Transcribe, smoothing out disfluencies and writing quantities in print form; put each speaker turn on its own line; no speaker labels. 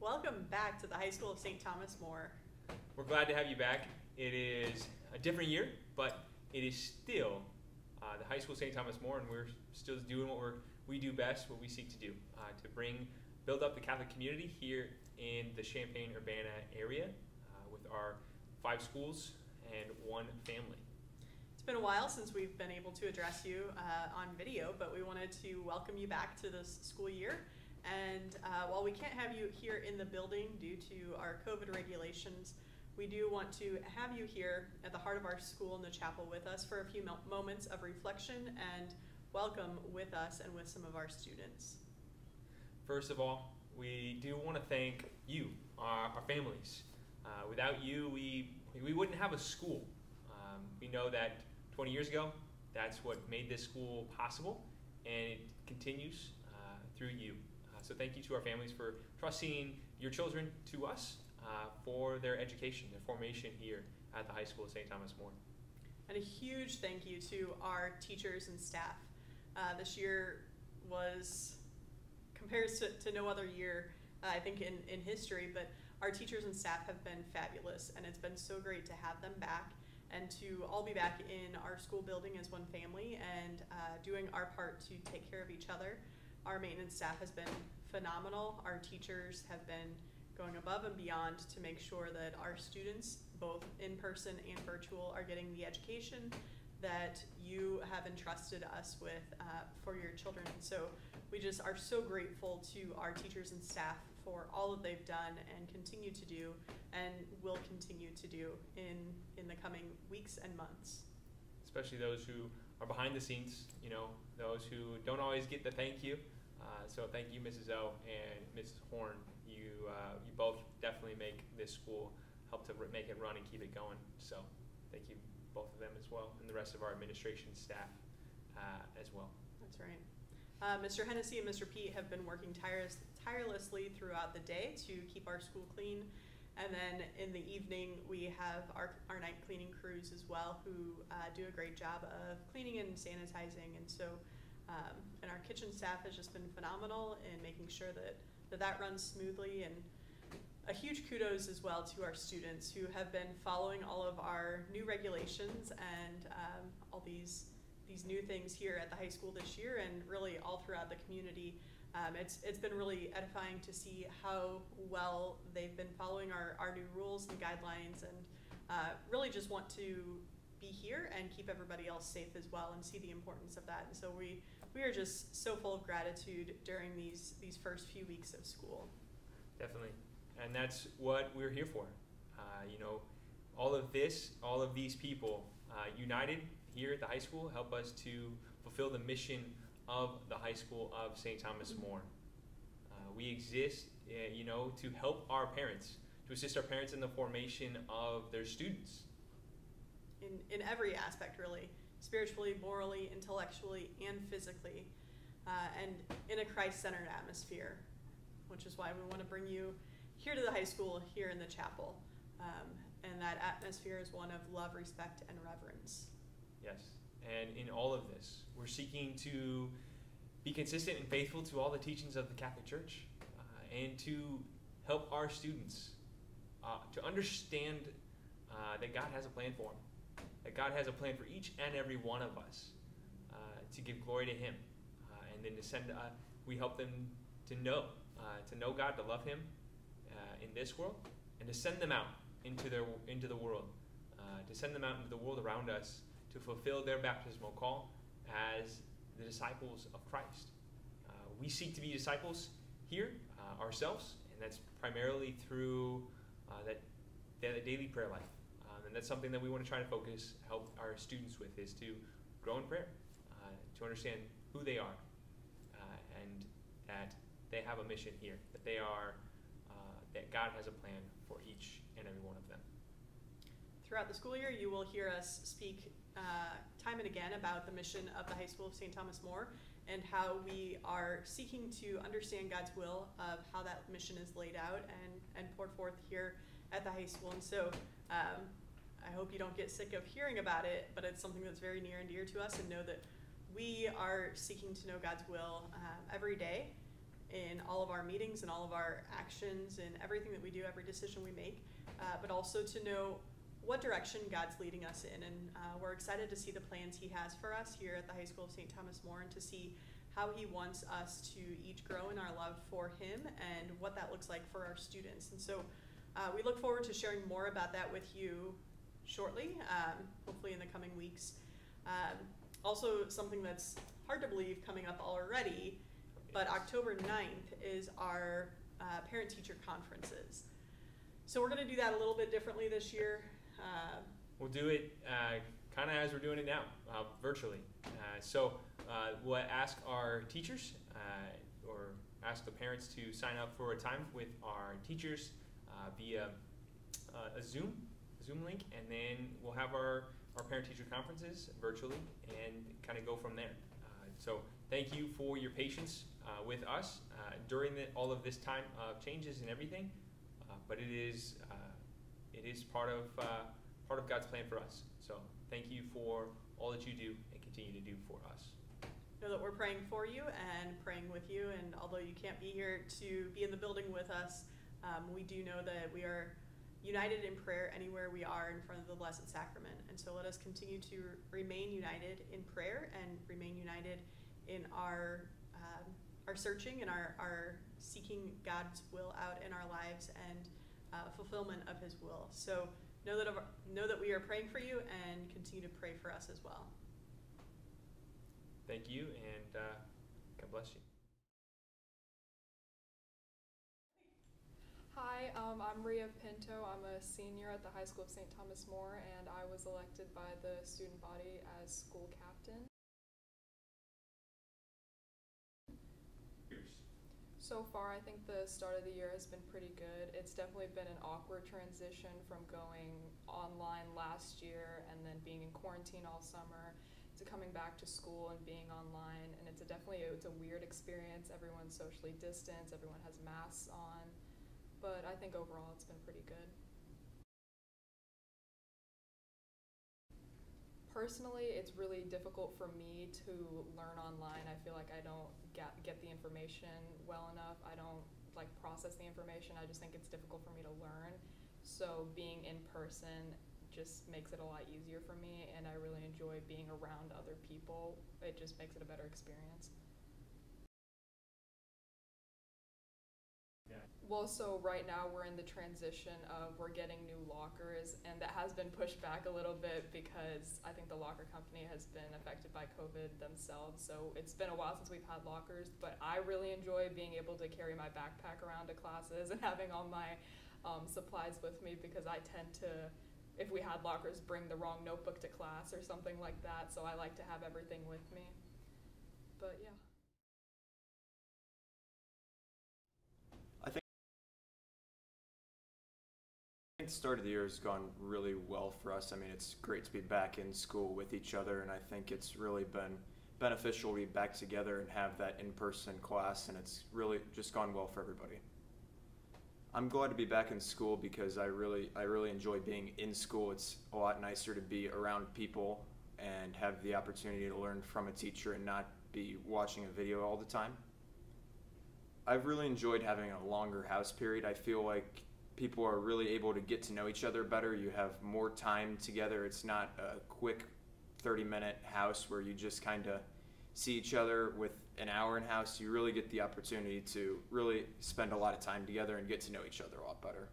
Welcome back to the High School of St. Thomas More.
We're glad to have you back. It is a different year, but it is still the High School of St. Thomas More, and we're still doing what we do best, what we seek to do, to build up the Catholic community here in the Champaign-Urbana area with our 5 schools and 1 family.
It's been a while since we've been able to address you on video, but we wanted to welcome you back to this school year. And while we can't have you here in the building due to our COVID regulations, we do want to have you here at the heart of our school in the chapel with us for a few moments of reflection and welcome with us and with some of our students.
First of all, we do want to thank you, our families. Without you, we wouldn't have a school. We know that 20 years ago, that's what made this school possible, and it continues through you. So thank you to our families for trusting your children to us for their education, their formation here at the High School of St. Thomas More.
And a huge thank you to our teachers and staff. This year compares to no other year, I think, in history, but our teachers and staff have been fabulous, and it's been so great to have them back and to all be back in our school building as one family and doing our part to take care of each other. Our maintenance staff has been phenomenal. Our teachers have been going above and beyond to make sure that our students, both in person and virtual, are getting the education that you have entrusted us with for your children. And so we just are so grateful to our teachers and staff for all that they've done and continue to do and will continue to do in the coming weeks and months.
Especially those who are behind the scenes, those who don't always get the thank you. So thank you, Mrs. O and Mrs. Horn. You both definitely make this school, help to make it run and keep it going. So thank you, both of them as well, and the rest of our administration staff as well.
That's right. Mr. Hennessy and Mr. Pete have been working tirelessly throughout the day to keep our school clean. And then in the evening, we have our night cleaning crews as well, who do a great job of cleaning and sanitizing. And so, and our kitchen staff has just been phenomenal in making sure that runs smoothly. And a huge kudos as well to our students who have been following all of our new regulations and all these new things here at the high school this year and really all throughout the community. It's been really edifying to see how well they've been following our new rules and guidelines, and really just want to be here and keep everybody else safe as well and see the importance of that. And so we are just so full of gratitude during these first few weeks of school.
Definitely, and that's what we're here for. All of these people united here at the high school help us to fulfill the mission of the High School of St. Thomas More. We exist, to help our parents, to assist our parents in the formation of their students.
In every aspect, really, spiritually, morally, intellectually, and physically, and in a Christ-centered atmosphere, which is why we want to bring you here to the high school, here in the chapel. And that atmosphere is one of love, respect, and reverence.
Yes, and in all of this, we're seeking to be consistent and faithful to all the teachings of the Catholic Church and to help our students to understand that God has a plan for them, that God has a plan for each and every one of us to give glory to Him, and then we help them to know God, to love Him in this world, and to send them out into the world, to send them out into the world around us to fulfill their baptismal call as the disciples of Christ. We seek to be disciples here ourselves, and that's primarily through that daily prayer life. And that's something that we want to try to help our students with, is to grow in prayer, to understand who they are, and that they have a mission here, that that God has a plan for each and every one of them.
Throughout the school year, you will hear us speak time and again about the mission of the High School of St. Thomas More and how we are seeking to understand God's will of how that mission is laid out and poured forth here at the high school. And so I hope you don't get sick of hearing about it, but it's something that's very near and dear to us, and know that we are seeking to know God's will every day in all of our meetings and all of our actions and everything that we do, every decision we make, but also to know what direction God's leading us in. And we're excited to see the plans he has for us here at the High School of St. Thomas More, and to see how he wants us to each grow in our love for him and what that looks like for our students. And so we look forward to sharing more about that with you shortly, hopefully in the coming weeks. Also, something that's hard to believe coming up already, but October 9th is our parent-teacher conferences. So we're going to do that a little bit differently this year.
We'll do it kind of as we're doing it now, virtually. So we'll ask our teachers or ask the parents to sign up for a time with our teachers via a Zoom link, and then we'll have our parent-teacher conferences virtually and kind of go from there. So thank you for your patience with us during all of this time of changes and everything, but it is part of God's plan for us. So thank you for all that you do and continue to do for us.
Know that we're praying for you and praying with you, and although you can't be here to be in the building with us, we do know that we are united in prayer anywhere we are in front of the Blessed Sacrament. And so let us continue to remain united in prayer and remain united in our searching and our seeking God's will out in our lives and fulfillment of his will. So know that we are praying for you, and continue to pray for us as well.
Thank you, and God bless you.
Hi, I'm Rhea Pinto. I'm a senior at the High School of St. Thomas More, and I was elected by the student body as school captain. So far, I think the start of the year has been pretty good. It's definitely been an awkward transition from going online last year and then being in quarantine all summer to coming back to school and being online. And it's a weird experience. Everyone's socially distanced, everyone has masks on, but I think overall it's been pretty good. Personally, it's really difficult for me to learn online. I feel like I don't get the information well enough. I don't process the information. I just think it's difficult for me to learn. So being in person just makes it a lot easier for me, and I really enjoy being around other people. It just makes it a better experience. Well, so right now we're in the transition of we're getting new lockers, and that has been pushed back a little bit because I think the locker company has been affected by COVID themselves. So it's been a while since we've had lockers, but I really enjoy being able to carry my backpack around to classes and having all my supplies with me, because I tend to, if we had lockers, bring the wrong notebook to class or something like that. So I like to have everything with me. But yeah.
I think the start of the year has gone really well for us. I mean, it's great to be back in school with each other, and I think it's really been beneficial to be back together and have that in-person class, and it's really just gone well for everybody. I'm glad to be back in school because I really enjoy being in school. It's a lot nicer to be around people and have the opportunity to learn from a teacher and not be watching a video all the time. I've really enjoyed having a longer house period. I feel like people are really able to get to know each other better. You have more time together. It's not a quick 30-minute house where you just kind of see each other with an hour in house. You really get the opportunity to really spend a lot of time together and get to know each other a lot better.